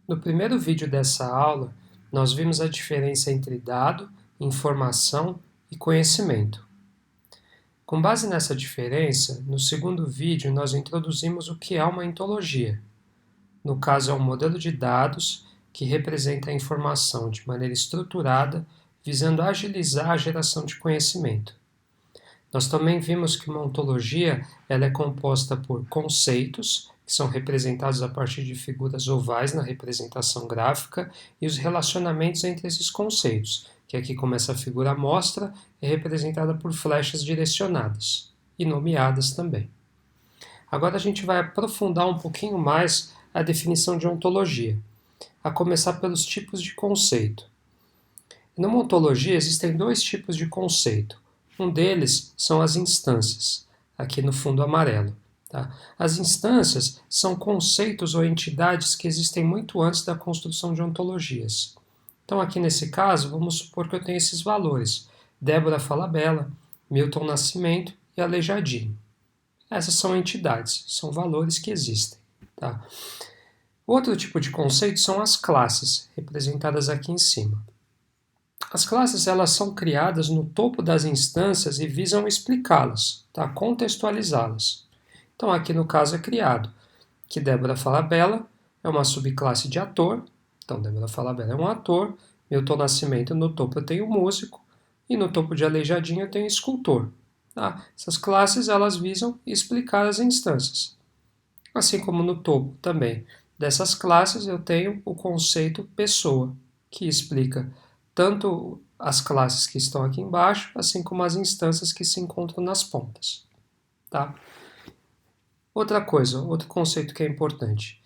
No primeiro vídeo dessa aula, nós vimos a diferença entre dado, informação e conhecimento. Com base nessa diferença, no segundo vídeo nós introduzimos o que é uma ontologia. No caso, é um modelo de dados que representa a informação de maneira estruturada, visando agilizar a geração de conhecimento. Nós também vimos que uma ontologia ela é composta por conceitos, que são representados a partir de figuras ovais na representação gráfica, e os relacionamentos entre esses conceitos, que aqui como essa figura mostra, é representada por flechas direcionadas, e nomeadas também. Agora a gente vai aprofundar um pouquinho mais a definição de ontologia, a começar pelos tipos de conceito. Numa ontologia existem dois tipos de conceito. Um deles são as instâncias, aqui no fundo amarelo. Tá? As instâncias são conceitos ou entidades que existem muito antes da construção de ontologias. Então, aqui nesse caso, vamos supor que eu tenho esses valores: Débora Falabella, Milton Nascimento e Aleijadinho. Essas são entidades, são valores que existem. Tá? Outro tipo de conceito são as classes, representadas aqui em cima. As classes elas são criadas no topo das instâncias e visam explicá-las, tá? Contextualizá-las. Então aqui no caso é criado que Débora Falabella é uma subclasse de ator, então Débora Falabella é um ator, Milton Nascimento no topo eu tenho músico e no topo de Aleijadinho eu tenho escultor. Tá? Essas classes elas visam explicar as instâncias. Assim como no topo também dessas classes eu tenho o conceito pessoa, que explica tanto as classes que estão aqui embaixo, assim como as instâncias que se encontram nas pontas. Tá? Outra coisa, outro conceito que é importante.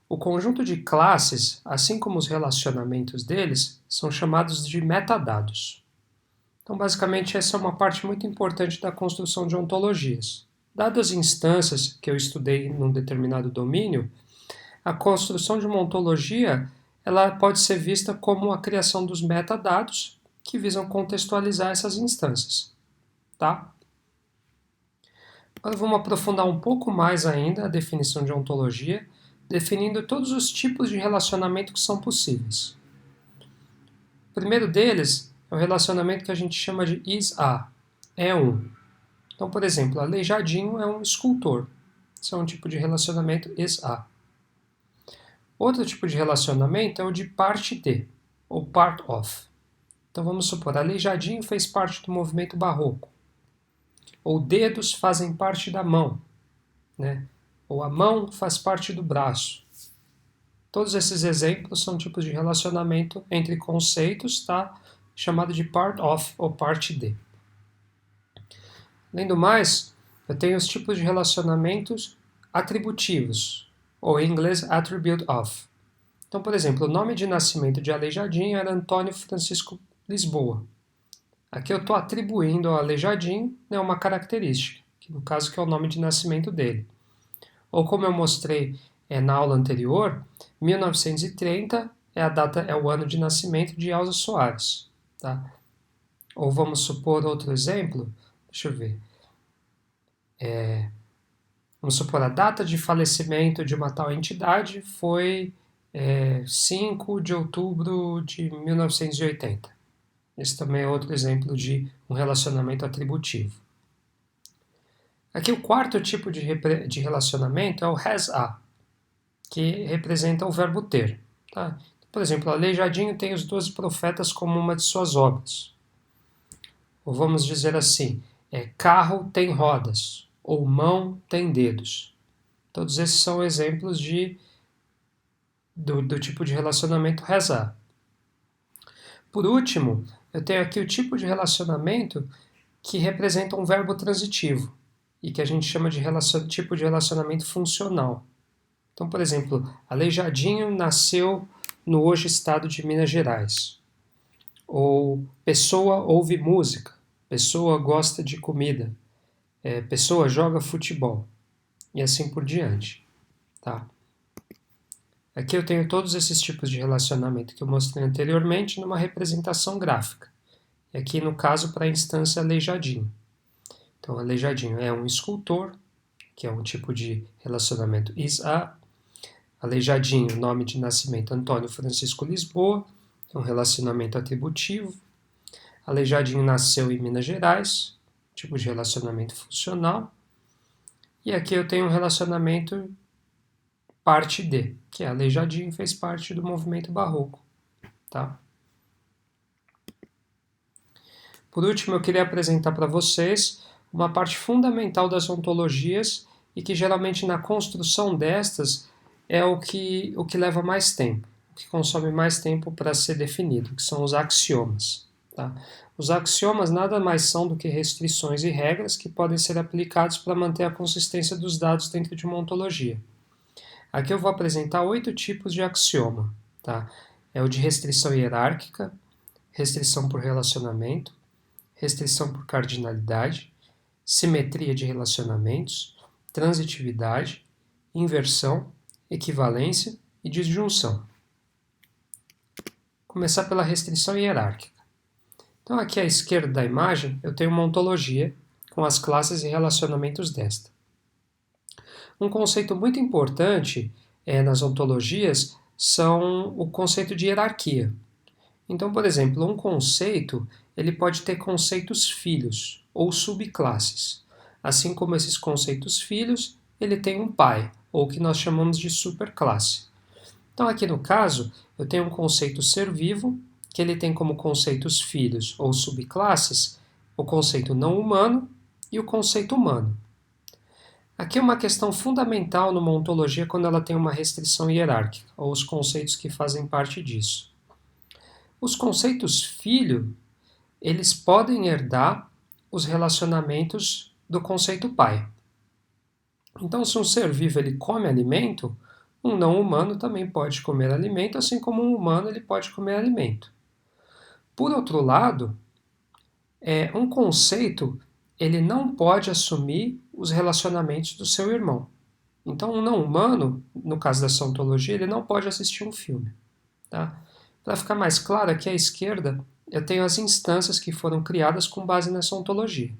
O conjunto de classes, assim como os relacionamentos deles, são chamados de metadados. Então, basicamente, essa é uma parte muito importante da construção de ontologias. Dadas as instâncias que eu estudei num determinado domínio, a construção de uma ontologia ela pode ser vista como a criação dos metadados que visam contextualizar essas instâncias. Tá? Agora vamos aprofundar um pouco mais ainda a definição de ontologia, definindo todos os tipos de relacionamento que são possíveis. O primeiro deles é o relacionamento que a gente chama de is-a, é um. Então, por exemplo, Aleijadinho é um escultor. Isso é um tipo de relacionamento is-a. Outro tipo de relacionamento é o de parte de, ou part of. Então vamos supor, Aleijadinho fez parte do movimento barroco. Ou dedos fazem parte da mão. Né? Ou a mão faz parte do braço. Todos esses exemplos são tipos de relacionamento entre conceitos, tá? Chamado de part of ou parte de. Além do mais, eu tenho os tipos de relacionamentos atributivos, ou em inglês attribute of. Então, por exemplo, o nome de nascimento de Aleijadinho era Antônio Francisco Lisboa. Aqui eu estou atribuindo ao Aleijadinho uma característica, que no caso que é o nome de nascimento dele. Ou como eu mostrei na aula anterior, 1930 é o ano de nascimento de Elza Soares. Tá? Ou vamos supor outro exemplo, deixa eu ver. Vamos supor, a data de falecimento de uma tal entidade foi 5 de outubro de 1980. Esse também é outro exemplo de um relacionamento atributivo. Aqui o quarto tipo de relacionamento é o has-a, que representa o verbo ter. Tá? Por exemplo, Aleijadinho tem os 12 profetas como uma de suas obras. Ou vamos dizer assim, carro tem rodas, ou mão tem dedos. Todos esses são exemplos do tipo de relacionamento has-a. Por último, eu tenho aqui o tipo de relacionamento que representa um verbo transitivo e que a gente chama de tipo de relacionamento funcional. Então, por exemplo, Aleijadinho nasceu no hoje estado de Minas Gerais. Ou pessoa ouve música, pessoa gosta de comida, pessoa joga futebol e assim por diante. Tá? Aqui eu tenho todos esses tipos de relacionamento que eu mostrei anteriormente numa representação gráfica. E aqui no caso para a instância Aleijadinho. Então, Aleijadinho é um escultor, que é um tipo de relacionamento is-a. Aleijadinho, nome de nascimento Antônio Francisco Lisboa, é um relacionamento atributivo. Aleijadinho nasceu em Minas Gerais, tipo de relacionamento funcional. E aqui eu tenho um relacionamento parte D, que é Aleijadinho fez parte do movimento barroco. Tá? Por último, eu queria apresentar para vocês uma parte fundamental das ontologias e que geralmente na construção destas é o que leva mais tempo, o que consome mais tempo para ser definido, que são os axiomas. Tá? Os axiomas nada mais são do que restrições e regras que podem ser aplicados para manter a consistência dos dados dentro de uma ontologia. Aqui eu vou apresentar 8 tipos de axioma. Tá? É o de restrição hierárquica, restrição por relacionamento, restrição por cardinalidade, simetria de relacionamentos, transitividade, inversão, equivalência e disjunção. Começar pela restrição hierárquica. Então aqui à esquerda da imagem eu tenho uma ontologia com as classes e relacionamentos desta. Um conceito muito importante nas ontologias são o conceito de hierarquia. Então, por exemplo, um conceito ele pode ter conceitos filhos ou subclasses. Assim como esses conceitos filhos, ele tem um pai, ou o que nós chamamos de superclasse. Então, aqui no caso, eu tenho um conceito ser vivo, que ele tem como conceitos filhos ou subclasses o conceito não humano e o conceito humano. Aqui é uma questão fundamental numa ontologia quando ela tem uma restrição hierárquica, ou os conceitos que fazem parte disso. Os conceitos filho, eles podem herdar os relacionamentos do conceito pai. Então, se um ser vivo ele come alimento, um não humano também pode comer alimento, assim como um humano ele pode comer alimento. Por outro lado, um conceito ele não pode assumir os relacionamentos do seu irmão. Então, um não humano, no caso dessa ontologia, ele não pode assistir um filme. Tá? Para ficar mais claro, aqui à esquerda eu tenho as instâncias que foram criadas com base nessa ontologia.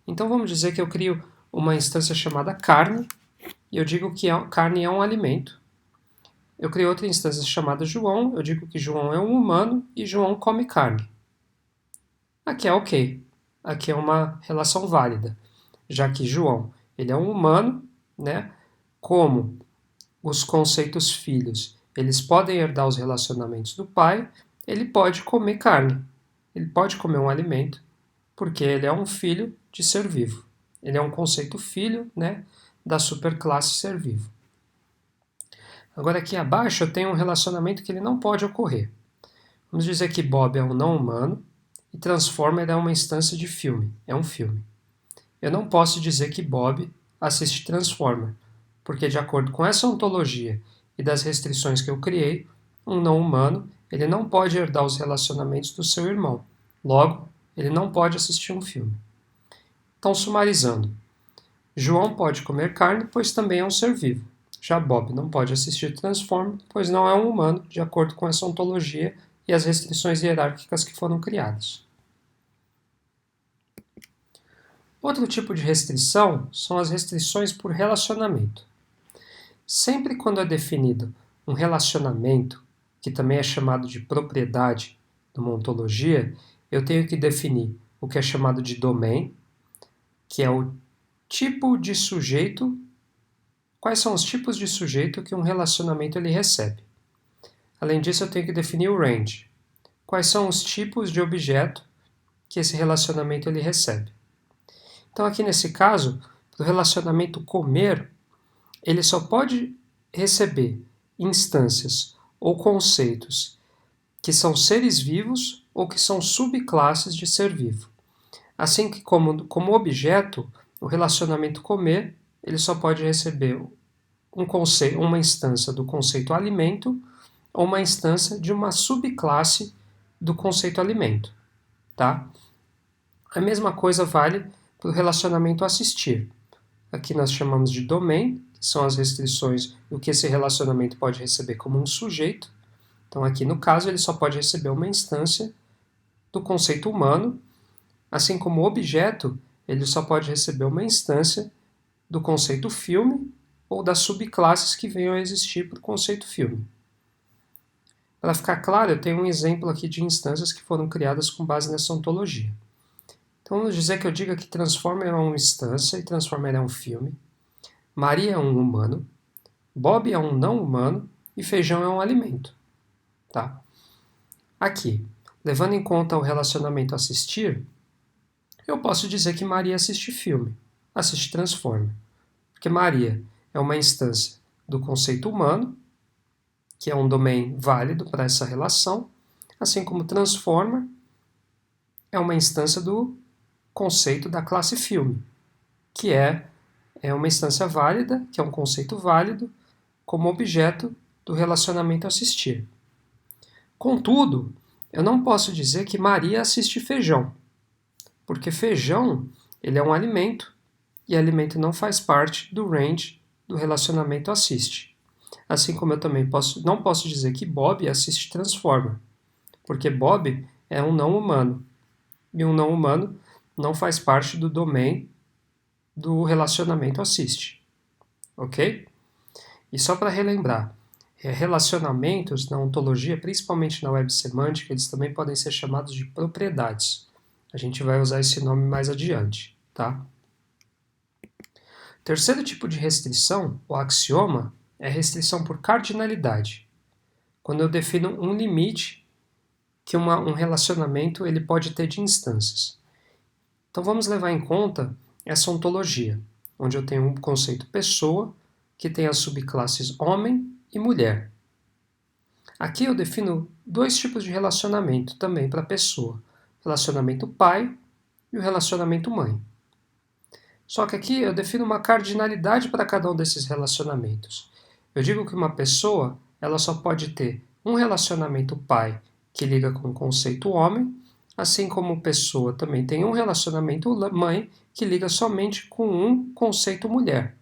Então vamos dizer que eu crio uma instância chamada carne, e eu digo que carne é um alimento. Eu crio outra instância chamada João, eu digo que João é um humano e João come carne. Aqui é ok, aqui é uma relação válida, já que João ele é um humano, né? Como os conceitos filhos eles podem herdar os relacionamentos do pai, ele pode comer carne, ele pode comer um alimento, porque ele é um filho de ser vivo. Ele é um conceito filho, né, da superclasse ser vivo. Agora aqui abaixo eu tenho um relacionamento que ele não pode ocorrer. Vamos dizer que Bob é um não humano e Transformer é uma instância de filme, é um filme. Eu não posso dizer que Bob assiste Transformer, porque de acordo com essa ontologia e das restrições que eu criei, um não humano ele não pode herdar os relacionamentos do seu irmão. Logo, ele não pode assistir um filme. Então, sumarizando, João pode comer carne, pois também é um ser vivo. Já Bob não pode assistir Transformer, pois não é um humano, de acordo com essa ontologia e as restrições hierárquicas que foram criadas. Outro tipo de restrição são as restrições por relacionamento. Sempre quando é definido um relacionamento, que também é chamado de propriedade numa ontologia, eu tenho que definir o que é chamado de domain, que é o tipo de sujeito, quais são os tipos de sujeito que um relacionamento ele recebe. Além disso, eu tenho que definir o range, quais são os tipos de objeto que esse relacionamento ele recebe. Então aqui nesse caso, o relacionamento comer, ele só pode receber instâncias ou conceitos que são seres vivos ou que são subclasses de ser vivo. Assim que como objeto, o relacionamento comer, ele só pode receber uma instância do conceito alimento ou uma instância de uma subclasse do conceito alimento. Tá? A mesma coisa vale para o relacionamento assistir. Aqui nós chamamos de domain, que são as restrições do que esse relacionamento pode receber como um sujeito. Então aqui no caso ele só pode receber uma instância do conceito humano, assim como objeto, ele só pode receber uma instância do conceito filme ou das subclasses que venham a existir por conceito filme. Para ficar claro, eu tenho um exemplo aqui de instâncias que foram criadas com base nessa ontologia. Então vamos dizer que eu diga que Transformer é uma instância e Transformer é um filme, Maria é um humano, Bob é um não humano e feijão é um alimento. Tá? Aqui, levando em conta o relacionamento assistir, eu posso dizer que Maria assiste filme, assiste Transformer, porque Maria é uma instância do conceito humano, que é um domain válido para essa relação, assim como Transformer é uma instância do conceito da classe filme, que é uma instância válida, que é um conceito válido, como objeto do relacionamento assistir. Contudo, eu não posso dizer que Maria assiste feijão, porque feijão ele é um alimento, e alimento não faz parte do range do relacionamento assiste. Assim como eu também não posso dizer que Bob assiste Transformer, porque Bob é um não humano, e um não humano não faz parte do domain do relacionamento assiste. Ok? E só para relembrar, relacionamentos na ontologia, principalmente na web semântica, eles também podem ser chamados de propriedades. A gente vai usar esse nome mais adiante, tá? Terceiro tipo de restrição, o axioma, é restrição por cardinalidade. Quando eu defino um limite que um relacionamento ele pode ter de instâncias. Então vamos levar em conta essa ontologia, onde eu tenho um conceito pessoa, que tem as subclasses homem e mulher. Aqui eu defino dois tipos de relacionamento também para a pessoa, o relacionamento pai e o relacionamento mãe. Só que aqui eu defino uma cardinalidade para cada um desses relacionamentos. Eu digo que uma pessoa ela só pode ter um relacionamento pai que liga com o conceito homem, assim como pessoa também tem um relacionamento mãe que liga somente com um conceito mulher.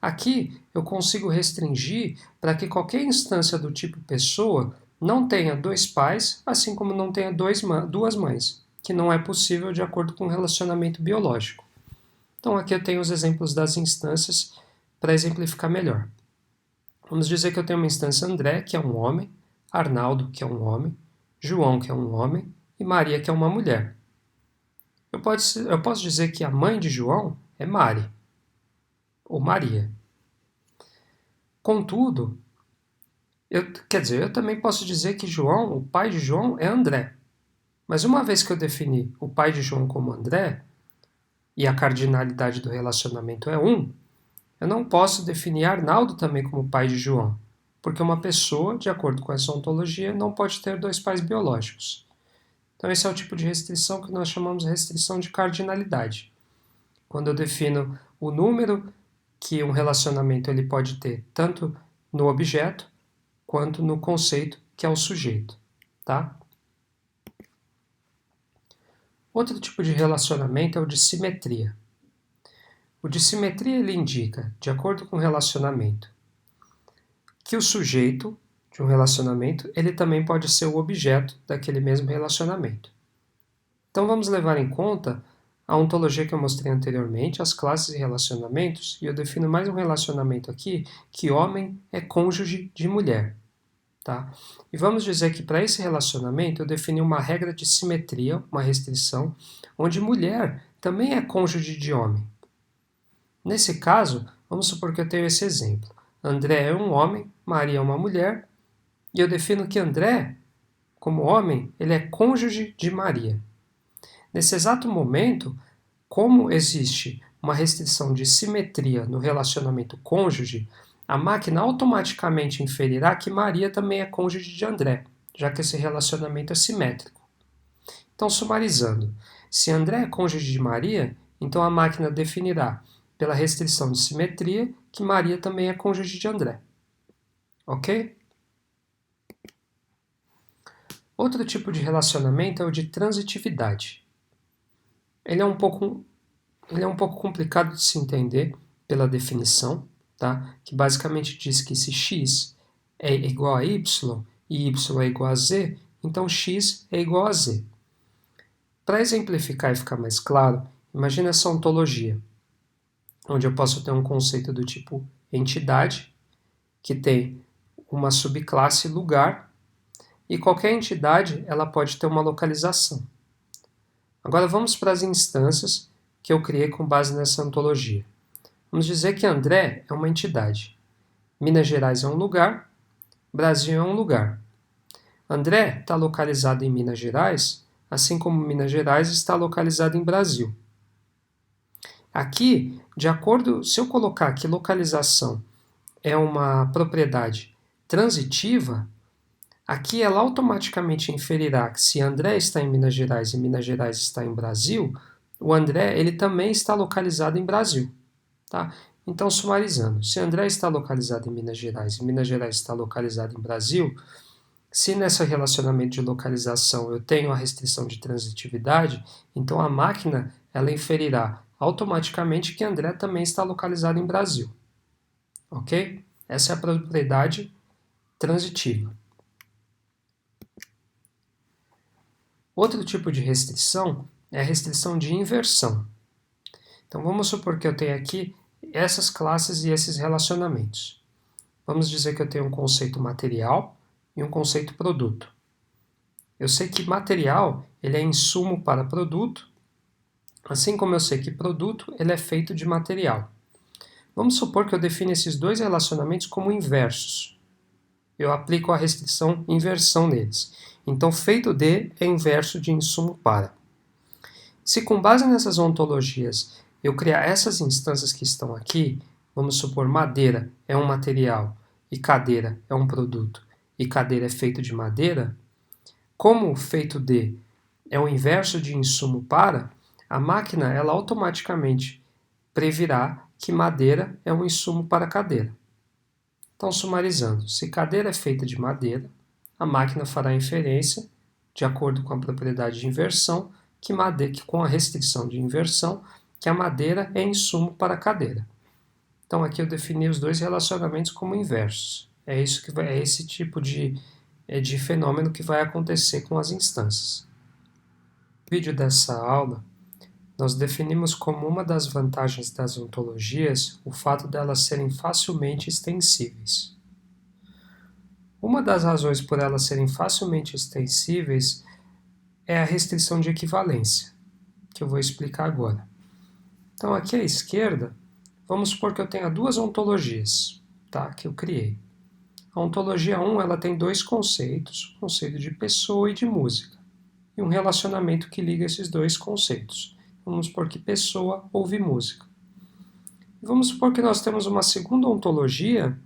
Aqui eu consigo restringir para que qualquer instância do tipo pessoa não tenha dois pais, assim como não tenha duas mães, que não é possível de acordo com o relacionamento biológico. Então aqui eu tenho os exemplos das instâncias para exemplificar melhor. Vamos dizer que eu tenho uma instância André, que é um homem, Arnaldo, que é um homem, João, que é um homem, e Maria, que é uma mulher. Eu posso dizer que a mãe de João é Mari, ou Maria. Contudo, eu também posso dizer que João, o pai de João, é André. Mas uma vez que eu defini o pai de João como André, e a cardinalidade do relacionamento é 1, eu não posso definir Arnaldo também como pai de João, porque uma pessoa, de acordo com essa ontologia, não pode ter dois pais biológicos. Então esse é o tipo de restrição que nós chamamos de restrição de cardinalidade. Quando eu defino o número que um relacionamento ele pode ter tanto no objeto quanto no conceito que é o sujeito, tá? Outro tipo de relacionamento é o de simetria. O de simetria ele indica, de acordo com o relacionamento, que o sujeito de um relacionamento ele também pode ser o objeto daquele mesmo relacionamento. Então vamos levar em conta a ontologia que eu mostrei anteriormente, as classes e relacionamentos, e eu defino mais um relacionamento aqui, que homem é cônjuge de mulher. Tá? E vamos dizer que para esse relacionamento eu defini uma regra de simetria, uma restrição, onde mulher também é cônjuge de homem. Nesse caso, vamos supor que eu tenho esse exemplo. André é um homem, Maria é uma mulher, e eu defino que André, como homem, ele é cônjuge de Maria. Nesse exato momento, como existe uma restrição de simetria no relacionamento cônjuge, a máquina automaticamente inferirá que Maria também é cônjuge de André, já que esse relacionamento é simétrico. Então, sumarizando, se André é cônjuge de Maria, então a máquina definirá, pela restrição de simetria, que Maria também é cônjuge de André. Ok? Outro tipo de relacionamento é o de transitividade. Ele é um pouco complicado de se entender pela definição, tá? Que basicamente diz que se x é igual a y e y é igual a z, então x é igual a z. Para exemplificar e ficar mais claro, imagine essa ontologia, onde eu posso ter um conceito do tipo entidade, que tem uma subclasse lugar, e qualquer entidade ela pode ter uma localização. Agora vamos para as instâncias que eu criei com base nessa ontologia. Vamos dizer que André é uma entidade. Minas Gerais é um lugar, Brasil é um lugar. André está localizado em Minas Gerais, assim como Minas Gerais está localizado em Brasil. Aqui, de acordo, se eu colocar que localização é uma propriedade transitiva, aqui ela automaticamente inferirá que se André está em Minas Gerais e Minas Gerais está em Brasil, o André ele também está localizado em Brasil. Tá? Então, sumarizando, se André está localizado em Minas Gerais e Minas Gerais está localizado em Brasil, se nesse relacionamento de localização eu tenho a restrição de transitividade, então a máquina ela inferirá automaticamente que André também está localizado em Brasil. Ok? Essa é a propriedade transitiva. Outro tipo de restrição é a restrição de inversão. Então vamos supor que eu tenho aqui essas classes e esses relacionamentos. Vamos dizer que eu tenho um conceito material e um conceito produto. Eu sei que material ele é insumo para produto, assim como eu sei que produto ele é feito de material. Vamos supor que eu defino esses dois relacionamentos como inversos. Eu aplico a restrição inversão neles. Então, feito de é inverso de insumo para. Se com base nessas ontologias eu criar essas instâncias que estão aqui, vamos supor madeira é um material e cadeira é um produto e cadeira é feito de madeira, como feito de é o inverso de insumo para, a máquina ela automaticamente previrá que madeira é um insumo para cadeira. Então, sumarizando, se cadeira é feita de madeira, a máquina fará inferência, de acordo com a propriedade de inversão, que com a restrição de inversão, que a madeira é insumo para a cadeira. Então, aqui eu defini os dois relacionamentos como inversos. É esse tipo de fenômeno que vai acontecer com as instâncias. No vídeo dessa aula, nós definimos como uma das vantagens das ontologias o fato delas serem facilmente extensíveis. Uma das razões por elas serem facilmente extensíveis é a restrição de equivalência, que eu vou explicar agora. Então, aqui à esquerda, vamos supor que eu tenha duas ontologias, tá, que eu criei. A ontologia 1 ela tem dois conceitos, o conceito de pessoa e de música, e um relacionamento que liga esses dois conceitos. Vamos supor que pessoa ouve música. Vamos supor que nós temos uma segunda ontologia,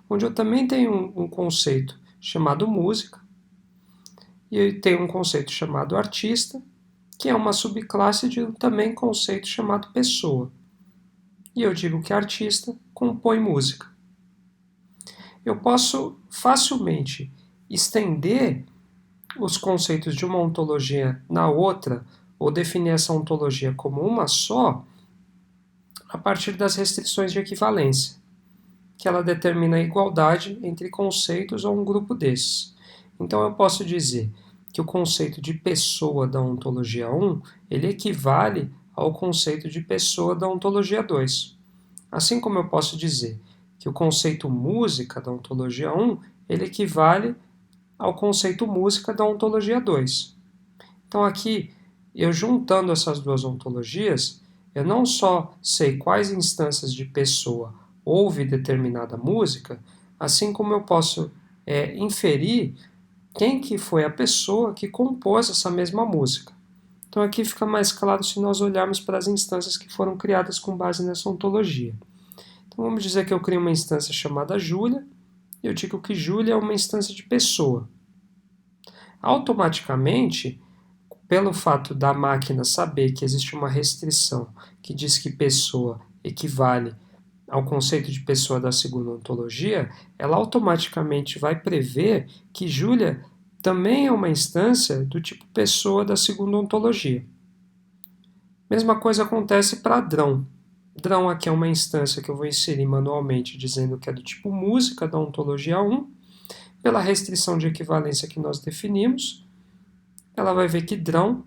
onde eu também tenho um conceito chamado música, e eu tenho um conceito chamado artista, que é uma subclasse de também conceito chamado pessoa. E eu digo que artista compõe música. Eu posso facilmente estender os conceitos de uma ontologia na outra, ou definir essa ontologia como uma só, a partir das restrições de equivalência, que ela determina a igualdade entre conceitos ou um grupo desses. Então eu posso dizer que o conceito de pessoa da ontologia 1, ele equivale ao conceito de pessoa da ontologia 2. Assim como eu posso dizer que o conceito música da ontologia 1, ele equivale ao conceito música da ontologia 2. Então aqui, eu juntando essas duas ontologias, eu não só sei quais instâncias de pessoa ouve determinada música, assim como eu posso inferir quem que foi a pessoa que compôs essa mesma música. Então aqui fica mais claro se nós olharmos para as instâncias que foram criadas com base nessa ontologia. Então vamos dizer que eu crio uma instância chamada Júlia, e eu digo que Júlia é uma instância de pessoa. Automaticamente, pelo fato da máquina saber que existe uma restrição que diz que pessoa equivale ao conceito de pessoa da segunda ontologia, ela automaticamente vai prever que Júlia também é uma instância do tipo pessoa da segunda ontologia. Mesma coisa acontece para Drão. Drão aqui é uma instância que eu vou inserir manualmente dizendo que é do tipo música da ontologia 1, pela restrição de equivalência que nós definimos, ela vai ver que Drão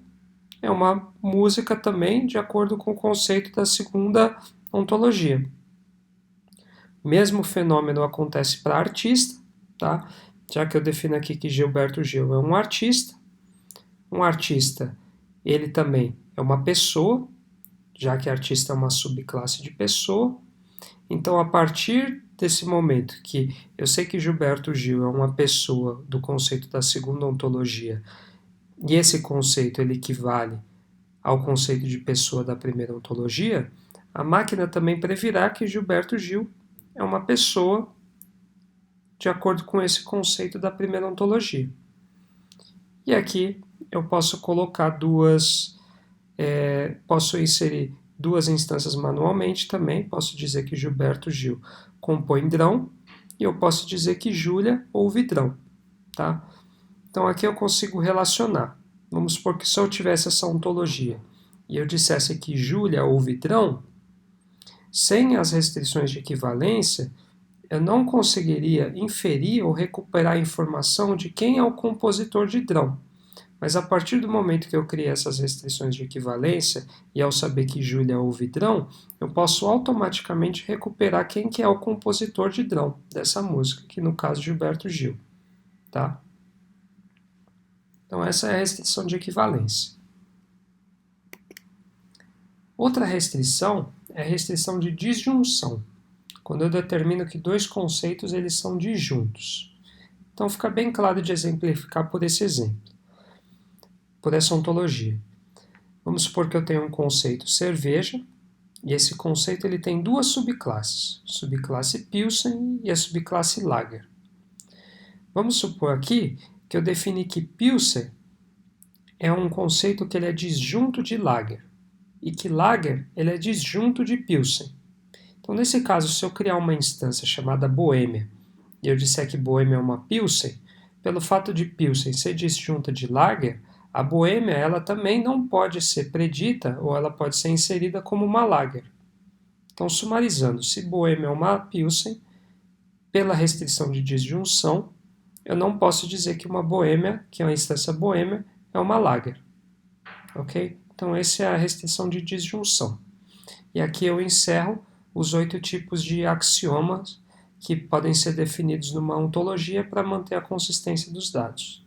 é uma música também de acordo com o conceito da segunda ontologia. Mesmo fenômeno acontece para artista, tá? Já que eu defino aqui que Gilberto Gil é um artista. Um artista, ele também é uma pessoa, já que artista é uma subclasse de pessoa. Então, a partir desse momento que eu sei que Gilberto Gil é uma pessoa do conceito da segunda ontologia, e esse conceito ele equivale ao conceito de pessoa da primeira ontologia, a máquina também previrá que Gilberto Gil é uma pessoa de acordo com esse conceito da primeira ontologia. E aqui eu posso colocar posso inserir duas instâncias manualmente também, posso dizer que Gilberto Gil compõe drão, e eu posso dizer que Júlia ouve drão, tá? Então aqui eu consigo relacionar. Vamos supor que se eu tivesse essa ontologia e eu dissesse que Júlia ouve drão, sem as restrições de equivalência, eu não conseguiria inferir ou recuperar a informação de quem é o compositor de drão. Mas a partir do momento que eu criei essas restrições de equivalência, e ao saber que Júlia ouve drão, eu posso automaticamente recuperar quem que é o compositor de drão dessa música, que no caso Gilberto Gil. Tá? Então essa é a restrição de equivalência. Outra restrição é a restrição de disjunção, quando eu determino que dois conceitos eles são disjuntos. Então fica bem claro de exemplificar por esse exemplo, por essa ontologia. Vamos supor que eu tenho um conceito cerveja, e esse conceito ele tem duas subclasses, subclasse Pilsen e a subclasse Lager. Vamos supor aqui que eu defini que Pilsen é um conceito que ele é disjunto de Lager, e que Lager ele é disjunto de Pilsen. Então, nesse caso, se eu criar uma instância chamada Boêmia, e eu disser que Boêmia é uma Pilsen, pelo fato de Pilsen ser disjunta de Lager, a Boêmia ela também não pode ser predita ou ela pode ser inserida como uma Lager. Então, sumarizando, se Boêmia é uma Pilsen, pela restrição de disjunção, eu não posso dizer que uma Boêmia, que é uma instância Boêmia, é uma Lager. Ok? Então, essa é a restrição de disjunção. E aqui eu encerro os 8 tipos de axiomas que podem ser definidos numa ontologia para manter a consistência dos dados.